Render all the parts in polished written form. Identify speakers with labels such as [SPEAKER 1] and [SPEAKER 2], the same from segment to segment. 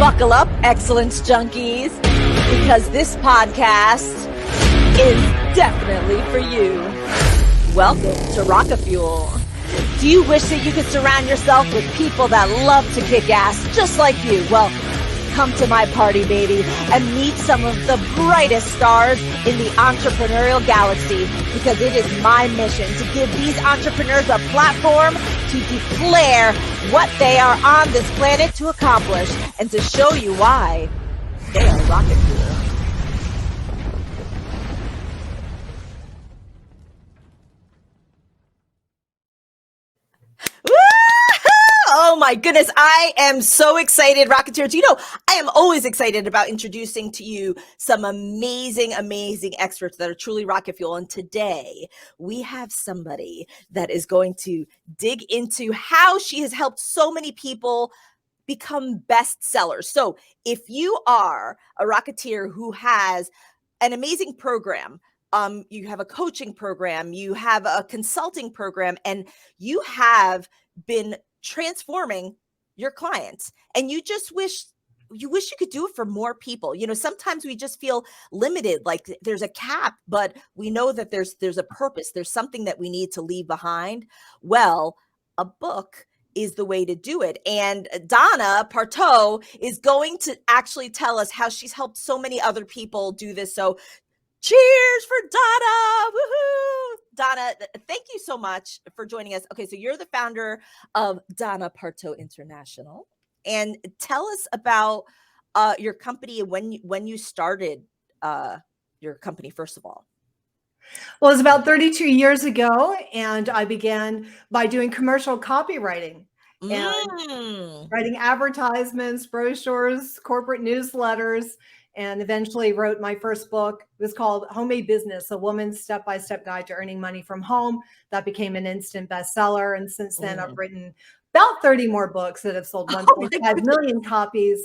[SPEAKER 1] Buckle up, excellence junkies, because this podcast is definitely for you. Welcome to Rocket Fuel. Do you wish that you could surround yourself with people that love to kick ass just like you? Well, come to my party, baby, and meet some of the brightest stars in the entrepreneurial galaxy, because it is my mission to give these entrepreneurs a platform to declare what they are on this planet to accomplish and to show you why they are rocket fuel. Oh my goodness, I am so excited, Rocketeers. You know, I am always excited about introducing to you some amazing experts that are truly rocket fuel. And today we have somebody that is going to dig into how she has helped so many people become bestsellers. So if you are a Rocketeer who has an amazing program, you have a coaching program, you have a consulting program, and you have been transforming your clients, and you wish you could do it for more people. You know, sometimes we just feel limited, like there's a cap, but we know that there's a purpose, there's something that we need to leave behind. Well, a book is the way to do it. And Donna Partow is going to actually tell us how she's helped so many other people do this. So cheers for Donna. Woohoo! Donna, thank you so much for joining us. Okay, so you're the founder of Donna Partow International. And tell us about your company and when you started your company, first of all.
[SPEAKER 2] Well, it was about 32 years ago, and I began by doing commercial copywriting and writing advertisements, brochures, corporate newsletters, and eventually wrote my first book. It was called Homemade Business, a woman's step-by-step guide to earning money from home. That became an instant bestseller. And since then, I've written about 30 more books that have sold 1.5 million copies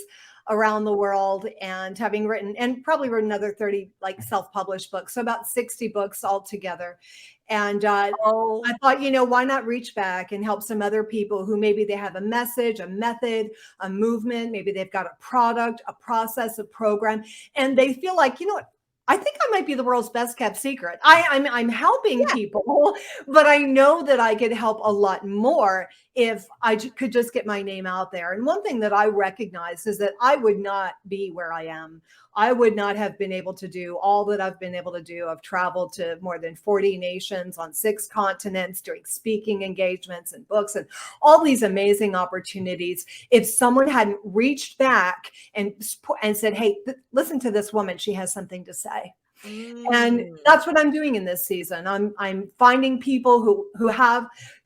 [SPEAKER 2] around the world, and having written, and probably wrote another 30 like self-published books. So about 60 books altogether. And I thought, you know, why not reach back and help some other people who maybe they have a message, a method, a movement, maybe they've got a product, a process, a program, and they feel like, you know what, I think I might be the world's best kept secret. I'm helping people, but I know that I could help a lot more if I could just get my name out there. And one thing that I recognize is that I would not be where I am. I would not have been able to do all that I've been able to do. I've traveled to more than 40 nations on 6 continents, doing speaking engagements and books and all these amazing opportunities. If someone hadn't reached back and said, hey, listen to this woman, she has something to say. And that's what I'm doing in this season. I'm finding people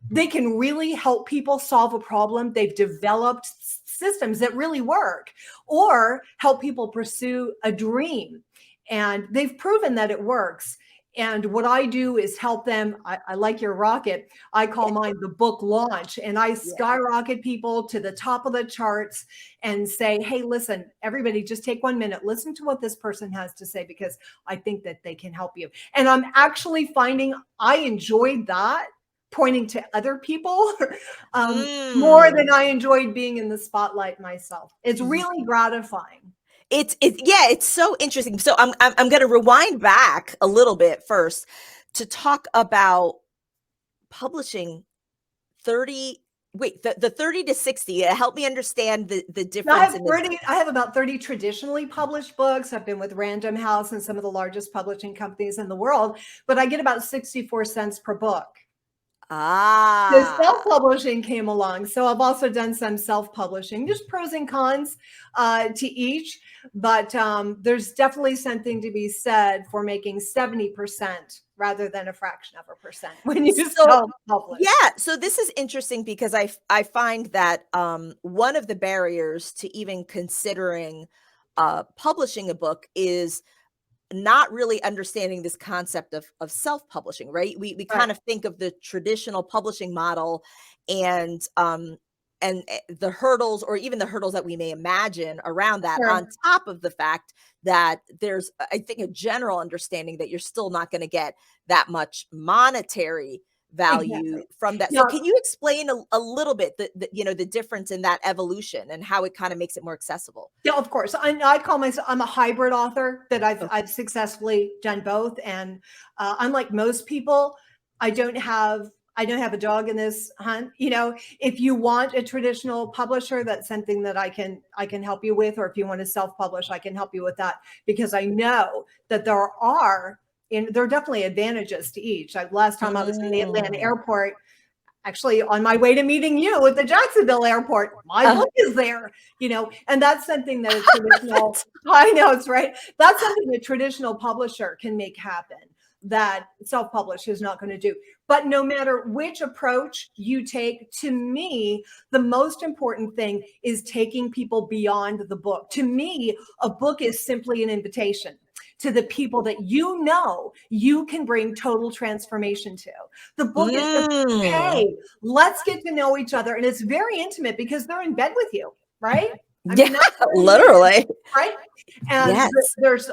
[SPEAKER 2] they can really help people solve a problem. They've developed systems that really work, or help people pursue a dream. And they've proven that it works. And what I do is help them. I like your rocket. I call mine the book launch. And I skyrocket people to the top of the charts and say, hey, listen, everybody, just take 1 minute. Listen to what this person has to say, because I think that they can help you. And I'm actually finding I enjoyed that, pointing to other people more than I enjoyed being in the spotlight myself. It's really gratifying.
[SPEAKER 1] It's so interesting. So I'm going to rewind back a little bit first to talk about publishing the 30 to 60. Help me understand the difference.
[SPEAKER 2] I have about 30 traditionally published books. I've been with Random House and some of the largest publishing companies in the world, but I get about 64 cents per book. The self-publishing came along. So I've also done some self-publishing, just pros and cons to each. But there's definitely something to be said for making 70% rather than a fraction of a percent when you self-publish.
[SPEAKER 1] Yeah. So this is interesting because I find that one of the barriers to even considering publishing a book is not really understanding this concept of self-publishing, right? We kind of think of the traditional publishing model and the hurdles, or even the hurdles that we may imagine around that, on top of the fact that there's, I think, a general understanding that you're still not going to get that much monetary value from that. So
[SPEAKER 2] Yeah,
[SPEAKER 1] can you explain a little bit the difference in that evolution and how it kind of makes it more accessible?
[SPEAKER 2] yeah, of course. I call myself, I'm a hybrid author that
[SPEAKER 1] Okay.
[SPEAKER 2] I've successfully done both. And unlike most people, I don't have a dog in this hunt. If you want a traditional publisher, that's something that I can help you with, or if you want to self-publish, I can help you with that, because I know that there are definitely advantages to each. Last time I was in the Atlanta
[SPEAKER 1] Mm.
[SPEAKER 2] airport, actually on my way to meeting you at the Jacksonville airport, my book is there, and that's something that a traditional, I know it's right. That's something a traditional publisher can make happen that self-publish is not going to do. But no matter which approach you take, to me, the most important thing is taking people beyond the book. To me, a book is simply an invitation to the people that you can bring total transformation to. The book is just,
[SPEAKER 1] Mm.
[SPEAKER 2] hey, let's get to know each other. And it's very intimate because they're in bed with you, right? I
[SPEAKER 1] Yeah,
[SPEAKER 2] mean, that's what it is,
[SPEAKER 1] literally.
[SPEAKER 2] right? And
[SPEAKER 1] Yes.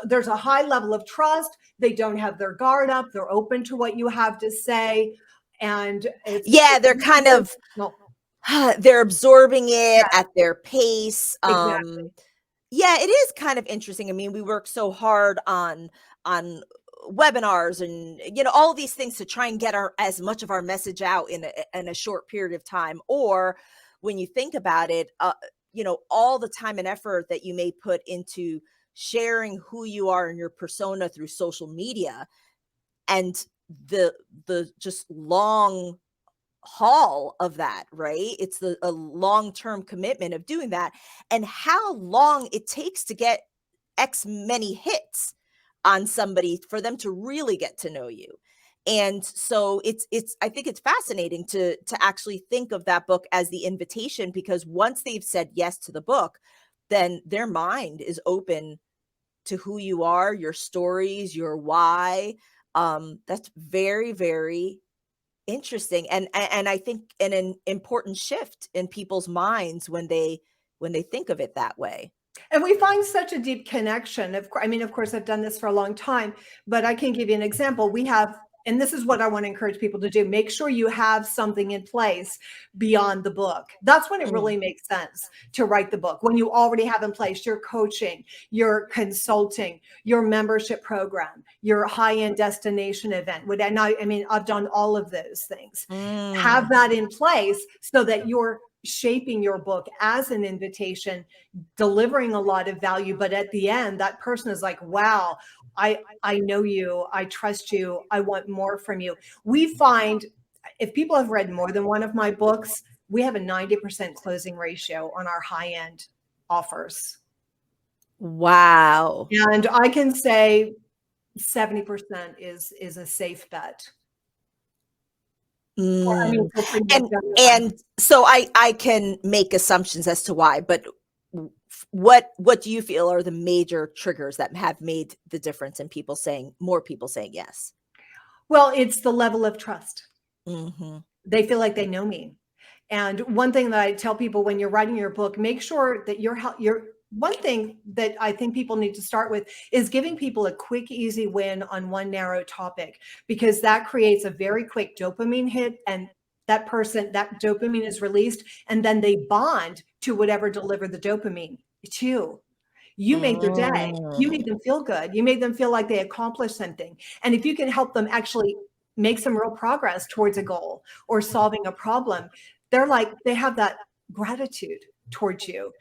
[SPEAKER 2] there's a high level of trust. They don't have their guard up. They're open to what you have to say. And
[SPEAKER 1] Yeah, they're kind of
[SPEAKER 2] no,
[SPEAKER 1] they're absorbing it
[SPEAKER 2] yeah,
[SPEAKER 1] at their pace.
[SPEAKER 2] exactly.
[SPEAKER 1] Yeah, it is kind of interesting. I mean, we work so hard on webinars and all these things to try and get our as much of our message out in a short period of time. Or when you think about it, all the time and effort that you may put into sharing who you are and your persona through social media, and the just long haul of that, right? It's a long-term commitment of doing that, and how long it takes to get X many hits on somebody for them to really get to know you. And so it's I think it's fascinating to actually think of that book as the invitation, because once they've said yes to the book, then their mind is open to who you are, your stories, your why. That's very, very interesting, and I think an important shift in people's minds when they think of it that way.
[SPEAKER 2] And we find such a deep connection. I mean, of course, I've done this for a long time, but I can give you an example. We have, and this is what I want to encourage people to do, make sure you have something in place beyond the book. That's when it
[SPEAKER 1] Mm.
[SPEAKER 2] really makes sense to write the book. When you already have in place your coaching, your consulting, your membership program, your high-end destination event. I mean, I've done all of those things. Have
[SPEAKER 1] Mm.
[SPEAKER 2] that in place so that you're shaping your book as an invitation, delivering a lot of value, but at the end that person is like, wow, I know you, I trust you, I want more from you. We find, if people have read more than one of my books, we have a 90% closing ratio on our high end offers,
[SPEAKER 1] Wow.
[SPEAKER 2] and I can say 70% is a safe bet. I mean,
[SPEAKER 1] Mm.
[SPEAKER 2] for pretty much
[SPEAKER 1] And
[SPEAKER 2] everyone.
[SPEAKER 1] and so I can make assumptions as to why, but what do you feel are the major triggers that have made the difference in more people saying yes?
[SPEAKER 2] Well, it's the level of trust.
[SPEAKER 1] Mhm.
[SPEAKER 2] They feel like they know me. And one thing that I tell people when you're writing your book, make sure that you're one thing that I think people need to start with is giving people a quick, easy win on one narrow topic, because that creates a very quick dopamine hit. And that dopamine is released, and then they bond to whatever delivered the dopamine to you. You made their day. You
[SPEAKER 1] Mm.
[SPEAKER 2] made them feel good. You made them feel like they accomplished something. And if you can help them actually make some real progress towards a goal or solving a problem, they have that gratitude towards you.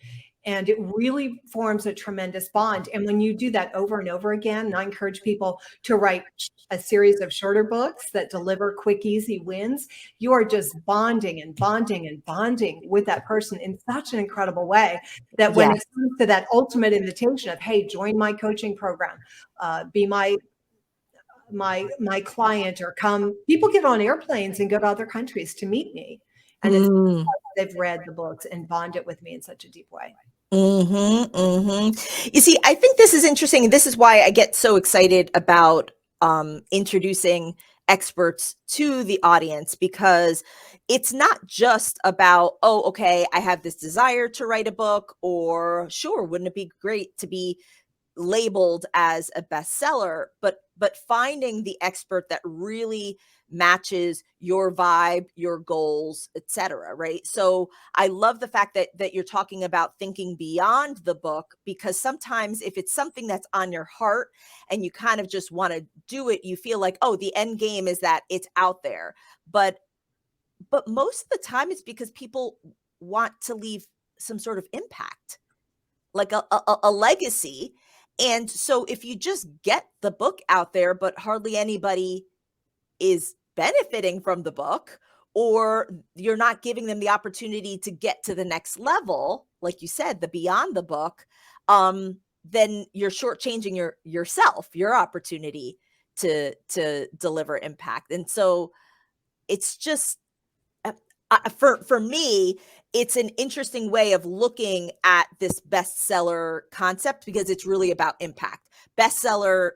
[SPEAKER 2] And it really forms a tremendous bond. And when you do that over and over again, and I encourage people to write a series of shorter books that deliver quick, easy wins, you are just bonding and bonding and bonding with that person in such an incredible way that when it
[SPEAKER 1] Yes.
[SPEAKER 2] comes to that ultimate invitation of, hey, join my coaching program, be my client, or come, people get on airplanes and go to other countries to meet me, and it's
[SPEAKER 1] Mm.
[SPEAKER 2] because they've read the books and bonded with me in such a deep way.
[SPEAKER 1] Mhm, mhm. You see, I think this is interesting, and this is why I get so excited about introducing experts to the audience, because it's not just about, oh, okay, I have this desire to write a book, or sure, wouldn't it be great to be labeled as a bestseller, but finding the expert that really matches your vibe, your goals, etc. Right. So I love the fact that you're talking about thinking beyond the book, because sometimes if it's something that's on your heart and you kind of just want to do it, you feel like, oh, the end game is that it's out there. But most of the time it's because people want to leave some sort of impact, like a legacy. And so if you just get the book out there, but hardly anybody is benefiting from the book, or you're not giving them the opportunity to get to the next level, like you said, the beyond the book, then you're shortchanging yourself, your opportunity to deliver impact. And so it's just for me, it's an interesting way of looking at this bestseller concept, because it's really about impact. Bestseller,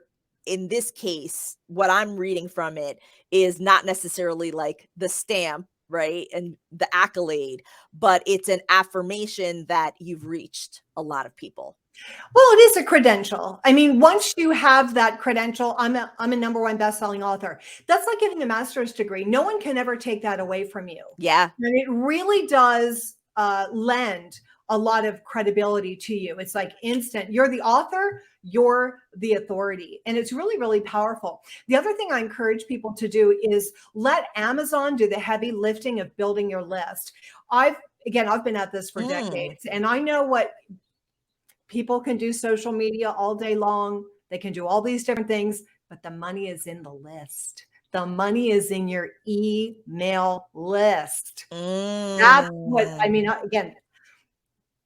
[SPEAKER 1] in this case, what I'm reading from it is not necessarily like the stamp, right? And the accolade, but it's an affirmation that you've reached a lot of people.
[SPEAKER 2] Well, it is a credential. I mean, once you have that credential, I'm a #1 best-selling author. That's like getting a master's degree. No one can ever take that away from you.
[SPEAKER 1] Yeah.
[SPEAKER 2] And it really does lend a lot of credibility to you. It's like instant. You're the author, you're the authority. And it's really, really powerful. The other thing I encourage people to do is let Amazon do the heavy lifting of building your list. I've been at this for decades, and I know what people can do. Social media all day long. They can do all these different things, but the money is in the list. The money is in your email list. That's what, I mean, again,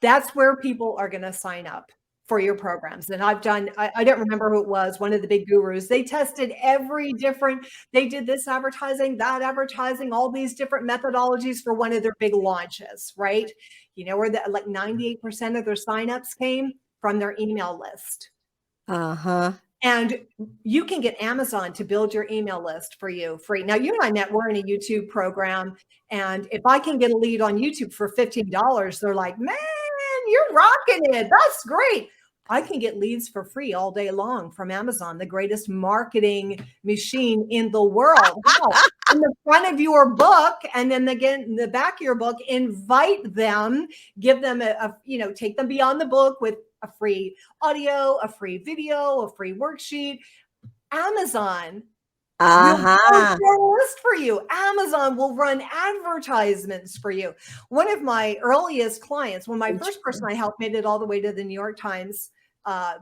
[SPEAKER 2] that's where people are going to sign up for your programs. And I've done, I don't remember who it was, one of the big gurus. They tested they did this advertising, that advertising, all these different methodologies for one of their big launches, right? You know, where like 98% of their signups came from their email list.
[SPEAKER 1] Uh-huh.
[SPEAKER 2] And you can get Amazon to build your email list for you free. Now, you and I met, we're in a YouTube program. And if I can get a lead on YouTube for $15, they're like, man, you're rocking it. That's great. I can get leads for free all day long from Amazon, the greatest marketing machine in the world. Wow. In the front of your book, and then again, in the back of your book, invite them, give them take them beyond the book with a free audio, a free video, a free worksheet. Amazon will build your list for you. Amazon will run advertisements for you. One of my earliest clients, my first person I helped, made it all the way to the New York Times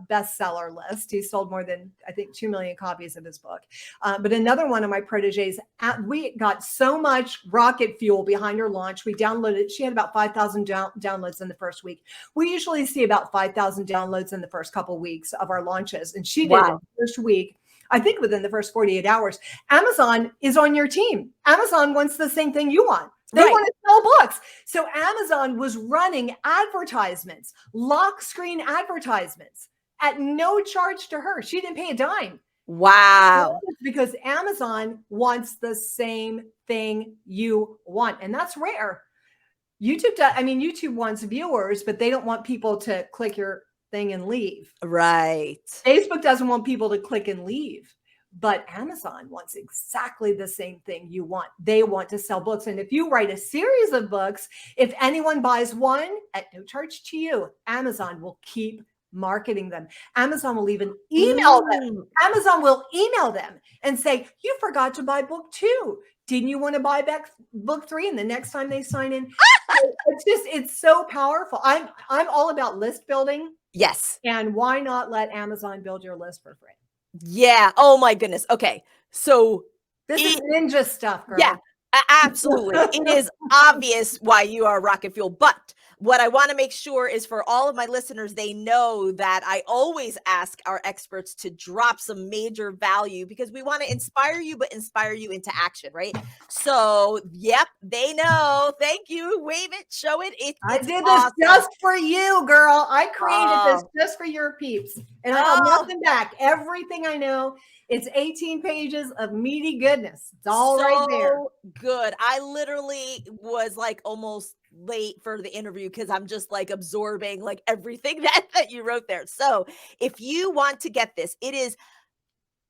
[SPEAKER 2] bestseller list. He sold more than, I think, 2 million copies of his book. But another one of my proteges, we got so much rocket fuel behind her launch. We downloaded, she had about 5,000 downloads in the first week. We usually see about 5,000 downloads in the first couple of weeks of our launches. And she did it the first week. I think within the first 48 hours. Amazon is on your team. Amazon wants the same thing you want. They want to sell books. So Amazon was running advertisements, lock screen advertisements at no charge to her. She didn't pay a dime.
[SPEAKER 1] Wow.
[SPEAKER 2] Because Amazon wants the same thing you want. And that's rare. YouTube wants viewers, but they don't want people to click your thing and leave.
[SPEAKER 1] Right.
[SPEAKER 2] Facebook doesn't want people to click and leave. But Amazon wants exactly the same thing you want. They want to sell books. And if you write a series of books, if anyone buys one at no charge to you, Amazon will keep marketing them. Amazon will even email them. Amazon will email them and say, you forgot to buy book 2. Didn't you want to buy back book 3? And the next time they sign in, it's so powerful. I'm all about list building.
[SPEAKER 1] Yes.
[SPEAKER 2] And why not let Amazon build your list for free?
[SPEAKER 1] Yeah. Oh my goodness. Okay. So
[SPEAKER 2] this is ninja stuff, girl.
[SPEAKER 1] Yeah, absolutely. It is obvious why you are rocket fuel. But what I want to make sure is for all of my listeners, they know that I always ask our experts to drop some major value, because we want to inspire you, but inspire you into action, right? So, yep, they know. Thank you. Wave it, show it. I did
[SPEAKER 2] this just for you, girl. I created this just for your peeps. And I have nothing back. Everything I know. It's 18 pages of meaty goodness. It's all right there.
[SPEAKER 1] Good. I literally was like almost late for the interview because I'm just like absorbing like everything that you wrote there. So if you want to get this, it is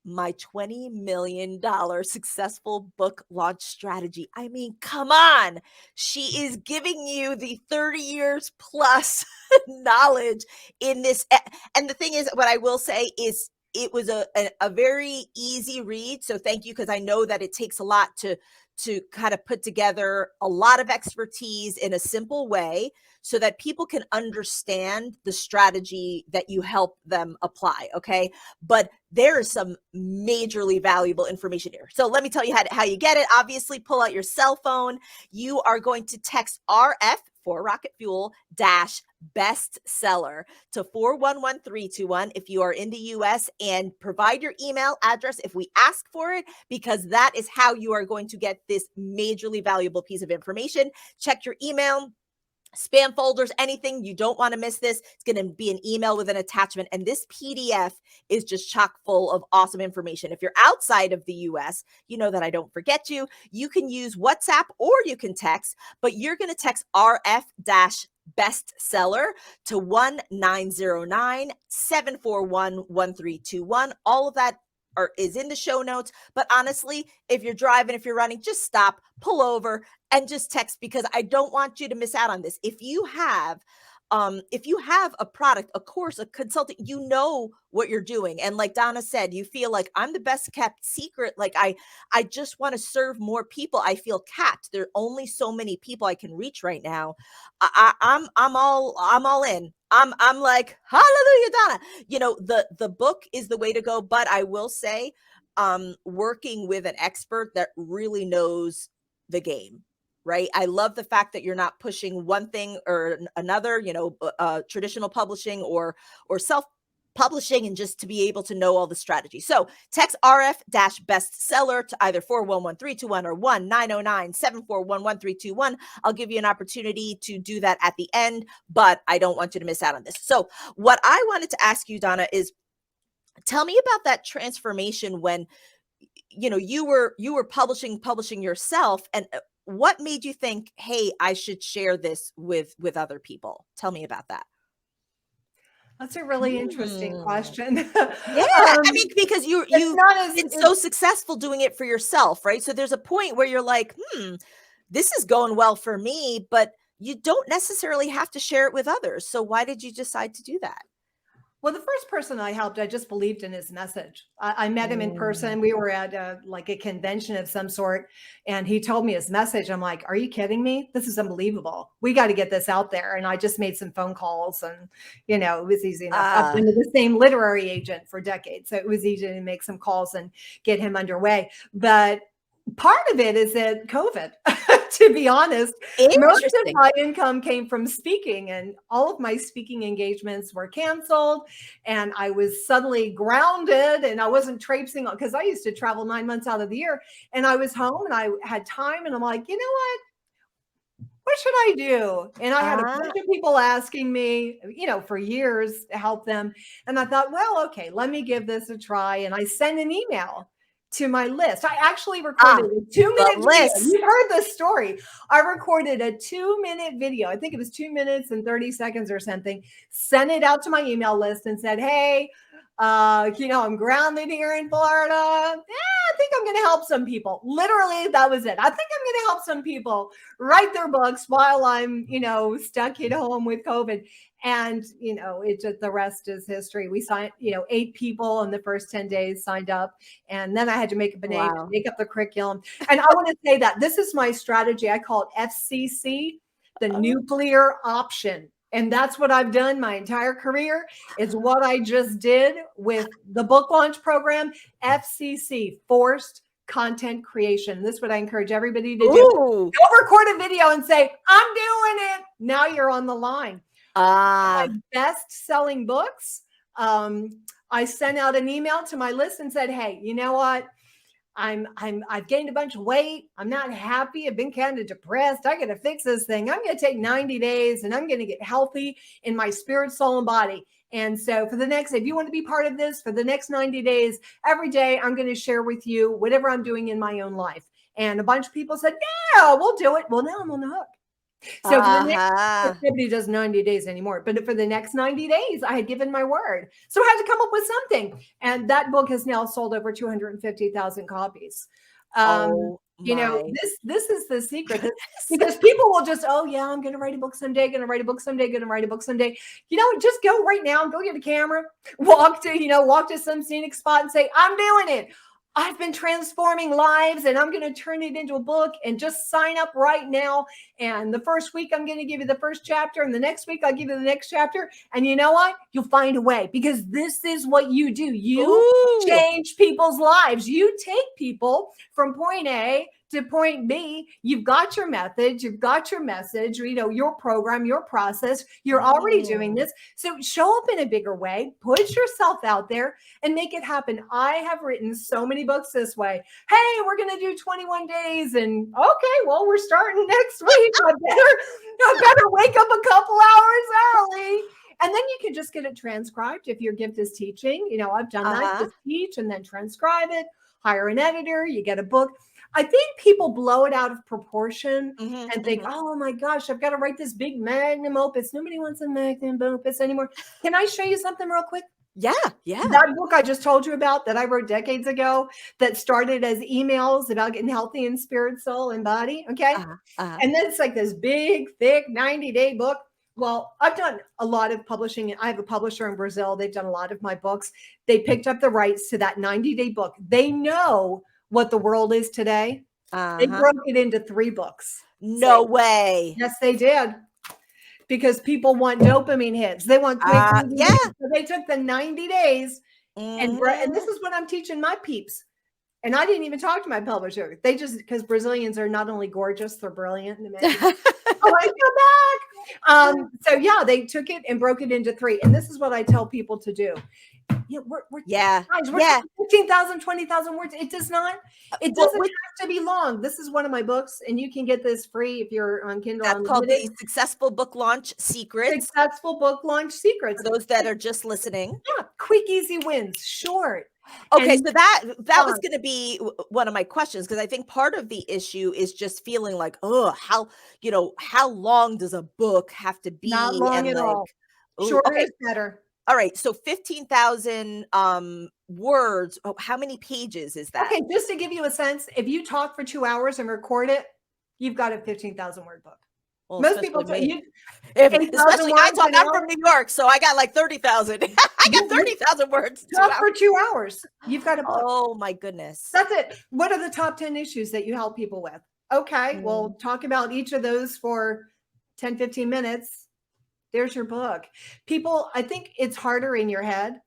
[SPEAKER 1] my $20 million successful book launch strategy. I mean, come on. She is giving you the 30 years plus knowledge in this. And the thing is, what I will say is it was a very easy read. So thank you, because I know that it takes a lot to kind of put together a lot of expertise in a simple way so that people can understand the strategy that you help them apply. Okay. But there is some majorly valuable information here. So let me tell you how you get it. Obviously, pull out your cell phone. You are going to text RF for Rocket Fuel dash bestseller to 411321 if you are in the US, and provide your email address if we ask for it, because that is how you are going to get this majorly valuable piece of information. Check your email, spam folders, anything. You don't want to miss this. It's going to be an email with an attachment. And this PDF is just chock full of awesome information. If you're outside of the US, you know that I don't forget you. You can use WhatsApp or you can text, but you're going to text RF bestseller to 1909-741-1321. All of that is in the show notes. But honestly, if you're driving, if you're running, just stop, pull over, and just text, because I don't want you to miss out on this. If you have a product, a course, a consultant, you know what you're doing. And like Donna said, you feel like I'm the best kept secret. Like I just want to serve more people. I feel capped. There are only so many people I can reach right now. I'm all in. I'm like, hallelujah, Donna. You know, the book is the way to go. But I will say, working with an expert that really knows the game. Right. I love the fact that you're not pushing one thing or another, traditional publishing or self-publishing, and just to be able to know all the strategy. So text RF-bestseller to either 411321 or 1909-741-1321. I'll give you an opportunity to do that at the end, but I don't want you to miss out on this. So what I wanted to ask you, Donna, is tell me about that transformation when you were publishing yourself, and what made you think, hey, I should share this with other people? Tell me about that.
[SPEAKER 2] That's a really interesting question.
[SPEAKER 1] Yeah, I mean, because you've been so
[SPEAKER 2] it's
[SPEAKER 1] successful doing it for yourself, right? So there's a point where you're like, this is going well for me, but you don't necessarily have to share it with others. So why did you decide to do that?
[SPEAKER 2] Well, the first person I helped, I just believed in his message. I met him in person. We were at a convention of some sort, and he told me his message. I'm like, are you kidding me? This is unbelievable. We got to get this out there. And I just made some phone calls, and, it was easy enough. I've been the same literary agent for decades, so it was easy to make some calls and get him underway. But part of it is that COVID, to be honest, most of my income came from speaking, and all of my speaking engagements were canceled, and I was suddenly grounded, and I wasn't traipsing because I used to travel 9 months out of the year, and I was home and I had time, and I'm like, you know what should I do? And I had a bunch of people asking me, for years to help them. And I thought, well, okay, let me give this a try. And I sent an email to my list. I actually recorded a 2-minute video. You've heard this story. I recorded a 2-minute video. I think it was 2 minutes and 30 seconds or something. Sent it out to my email list and said, hey, I'm grounded here in Florida. I think I'm going to help some people. Literally, that was it. I think I'm going to help some people write their books while I'm, stuck at home with COVID. And, the rest is history. We signed, 8 people in the first 10 days signed up. And then I had to make up a name, make up the curriculum. And I want to say that this is my strategy. I call it FCC, the nuclear option. And that's what I've done my entire career. It's what I just did with the book launch program, FCC, forced content creation. This is what I encourage everybody to do. Go record a video and say, I'm doing it. Now you're on the line. My best-selling books, I sent out an email to my list and said, hey, you know what? I've gained a bunch of weight. I'm not happy. I've been kind of depressed. I got to fix this thing. I'm going to take 90 days and I'm going to get healthy in my spirit, soul, and body. And so if you want to be part of this for the next 90 days, every day, I'm going to share with you whatever I'm doing in my own life. And a bunch of people said, yeah, we'll do it. Well, now I'm on the hook. So for the next, nobody does 90 days anymore, but for the next 90 days, I had given my word. So I had to come up with something. And that book has now sold over 250,000 copies.
[SPEAKER 1] Oh
[SPEAKER 2] You know,
[SPEAKER 1] my.
[SPEAKER 2] this is the secret, because people will just, oh yeah, I'm going to write a book someday, going to write a book someday, going to write a book someday. You know, just go right now, go get a camera, walk to some scenic spot and say, I'm doing it. I've been transforming lives and I'm going to turn it into a book, and just sign up right now. And the first week I'm going to give you the first chapter, and the next week I'll give you the next chapter. And you know what? You'll find a way, because this is what you do. You change people's lives. You take people from point A to point B. You've got your method, you've got your message, you know, your program, your process. You're already doing this. So show up in a bigger way, put yourself out there and make it happen. I have written so many books this way. Hey, we're going to do 21 days. And okay, well, we're starting next week. I better wake up a couple hours early. And then you can just get it transcribed if your gift is teaching. You know, I've done that. Just teach and then transcribe it, hire an editor, you get a book. I think people blow it out of proportion and think, oh my gosh, I've got to write this big magnum opus. Nobody wants a magnum opus anymore. Can I show you something real quick?
[SPEAKER 1] Yeah.
[SPEAKER 2] That book I just told you about that I wrote decades ago, that started as emails about getting healthy in spirit, soul, and body. Okay. And then it's like this big, thick 90-day book. Well, I've done a lot of publishing. I have a publisher in Brazil. They've done a lot of my books. They picked up the rights to that 90-day book. They know what the world is today. They broke it into 3 books.
[SPEAKER 1] No way.
[SPEAKER 2] Yes, they did. Because people want dopamine hits. They want quick. So they took the 90 days and this is what I'm teaching my peeps. And I didn't even talk to my publisher. They just, because Brazilians are not only gorgeous, they're brilliant. Come back. So yeah, they took it and broke it into 3. And this is what I tell people to do. Guys, we're 15,000, 20,000 words. It doesn't have to be long. This is one of my books, and you can get this free if you're on Kindle.
[SPEAKER 1] That's called the Successful Book Launch Secrets.
[SPEAKER 2] Successful Book Launch Secrets.
[SPEAKER 1] For those that are just listening.
[SPEAKER 2] Yeah, quick, easy wins, short.
[SPEAKER 1] Okay, so that was going to be one of my questions, because I think part of the issue is just feeling like, oh, how long does a book have to be?
[SPEAKER 2] Not long at all. Shorter is better.
[SPEAKER 1] All right, so 15,000 words. Oh, how many pages is that?
[SPEAKER 2] Okay, just to give you a sense, if you talk for 2 hours and record it, you've got a 15,000 word book.
[SPEAKER 1] Well,
[SPEAKER 2] most people
[SPEAKER 1] especially I talk. I'm from New York, so I got like 30,000. I got 30,000 words.
[SPEAKER 2] Talk for 2 hours. You've got a book.
[SPEAKER 1] Oh my goodness.
[SPEAKER 2] That's it. What are the top 10 issues that you help people with? Okay, well, talk about each of those for 10, 15 minutes. There's your book. People, I think it's harder in your head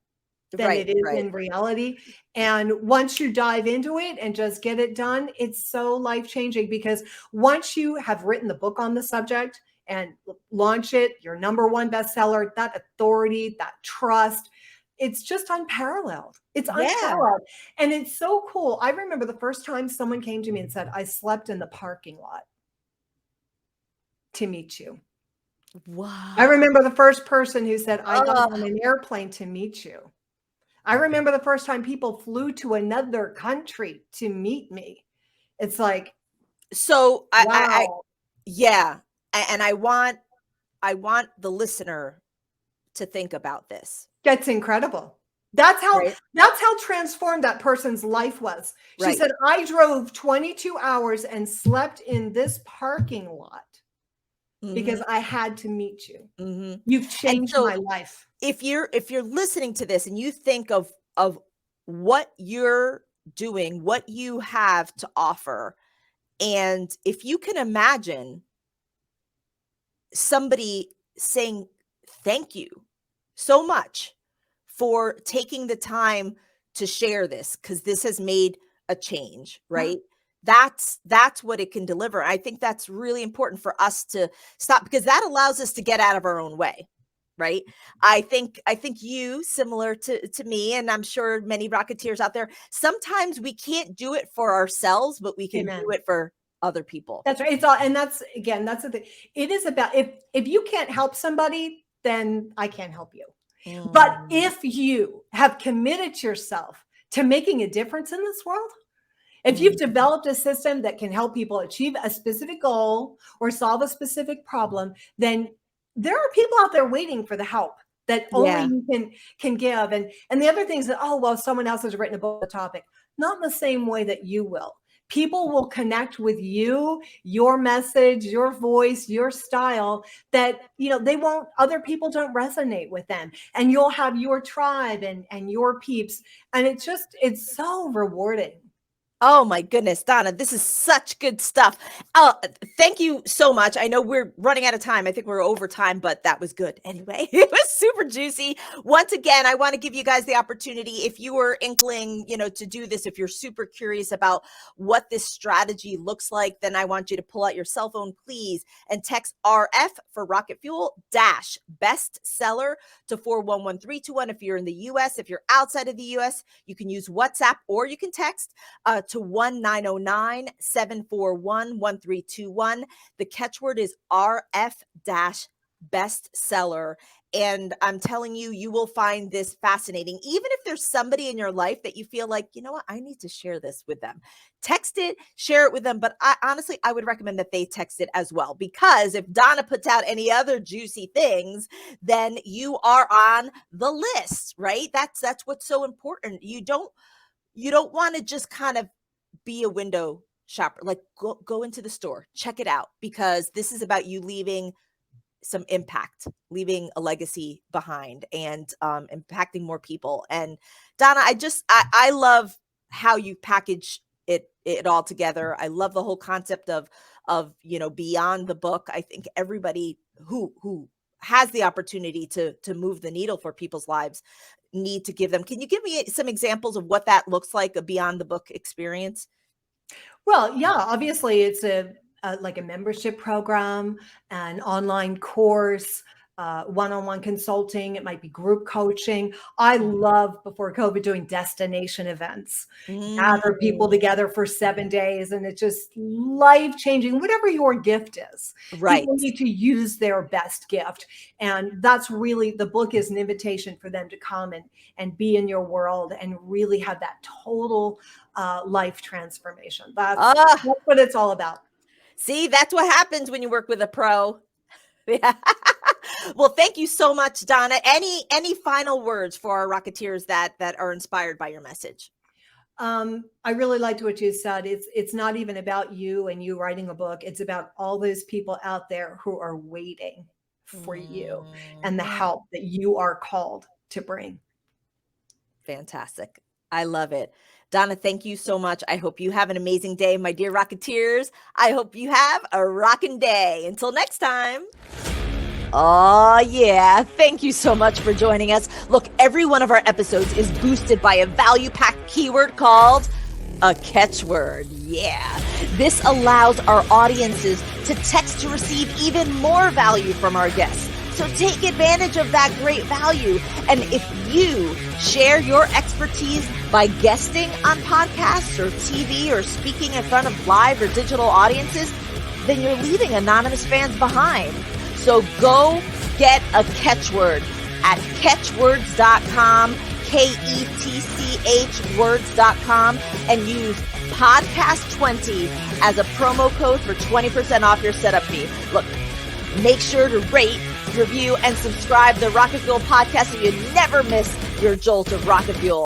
[SPEAKER 2] than it is in reality. And once you dive into it and just get it done, it's so life-changing, because once you have written the book on the subject and launch it, your #1 bestseller, that authority, that trust, it's just unparalleled. It's unparalleled. And it's so cool. I remember the first time someone came to me and said, I slept in the parking lot to meet you.
[SPEAKER 1] Wow.
[SPEAKER 2] I remember the first person who said, I got on an airplane to meet you. I remember the first time people flew to another country to meet me. It's like,
[SPEAKER 1] so
[SPEAKER 2] wow.
[SPEAKER 1] And I want the listener to think about this.
[SPEAKER 2] That's incredible. That's how transformed that person's life was. She said, I drove 22 hours and slept in this parking lot. Because I had to meet you. You've changed my life.
[SPEAKER 1] If you're listening to this and you think of what you're doing, what you have to offer, and if you can imagine somebody saying thank you so much for taking the time to share this, because this has made a change, right? That's what it can deliver. I think that's really important for us to stop, because that allows us to get out of our own way, right? I think you, similar to me, and I'm sure many Rocketeers out there, sometimes we can't do it for ourselves, but we can do it for other people.
[SPEAKER 2] That's right. It's all, and that's the thing. It is about, if you can't help somebody, then I can't help you. But if you have committed yourself to making a difference in this world, If you've developed a system that can help people achieve a specific goal or solve a specific problem, then there are people out there waiting for the help that only you can give. And the other things that, oh, well, someone else has written a book on the topic, not in the same way that you will. People will connect with you, your message, your voice, your style that, they won't, other people don't resonate with them. And you'll have your tribe and your peeps. And it's so rewarding.
[SPEAKER 1] Oh my goodness, Donna, this is such good stuff. Thank you so much. I know we're running out of time. I think we're over time, but that was good anyway. It was super juicy. Once again, I want to give you guys the opportunity, if you were inkling, to do this, if you're super curious about what this strategy looks like, then I want you to pull out your cell phone, please, and text RF for Rocket Fuel -bestseller to 411321. If you're in the US, if you're outside of the US, you can use WhatsApp or you can text to 1-909-741-1321. The catchword is RF-bestseller. And I'm telling you, you will find this fascinating. Even if there's somebody in your life that you feel like, you know what, I need to share this with them. Text it, share it with them. But honestly, I would recommend that they text it as well, because if Donna puts out any other juicy things, then you are on the list, right? That's what's so important. You don't want to just kind of be a window shopper. Like go into the store, check it out, because this is about you leaving some impact, leaving a legacy behind, and impacting more people. And Donna, I love how you package it all together. I love the whole concept of beyond the book. I think everybody who has the opportunity to move the needle for people's lives need to give them. Can you give me some examples of what that looks like, a beyond the book experience?
[SPEAKER 2] Well, yeah, obviously it's like a membership program, an online course, one-on-one consulting. It might be group coaching. I love, before COVID, doing destination events, gather people together for 7 days. And it's just life-changing, whatever your gift is.
[SPEAKER 1] Right.
[SPEAKER 2] People need to use their best gift. And that's really, the book is an invitation for them to come and be in your world and really have that total life transformation. That's what it's all about.
[SPEAKER 1] See, that's what happens when you work with a pro. Yeah. Well, thank you so much, Donna. Any final words for our Rocketeers that are inspired by your message?
[SPEAKER 2] I really liked what you said. It's not even about you and you writing a book. It's about all those people out there who are waiting for you and the help that you are called to bring.
[SPEAKER 1] Fantastic. I love it. Donna, thank you so much. I hope you have an amazing day, my dear Rocketeers. I hope you have a rockin' day. Until next time. Oh, yeah. Thank you so much for joining us. Look, every one of our episodes is boosted by a value-packed keyword called a catchword. Yeah. This allows our audiences to text to receive even more value from our guests. So take advantage of that great value. And if you share your expertise by guesting on podcasts or TV or speaking in front of live or digital audiences, then you're leaving anonymous fans behind. So go get a catchword at catchwords.com, KETCH words.com, and use podcast20 as a promo code for 20% off your setup fee. Look, make sure to rate, review, and subscribe to the Rocket Fuel podcast so you never miss your jolt of Rocket Fuel.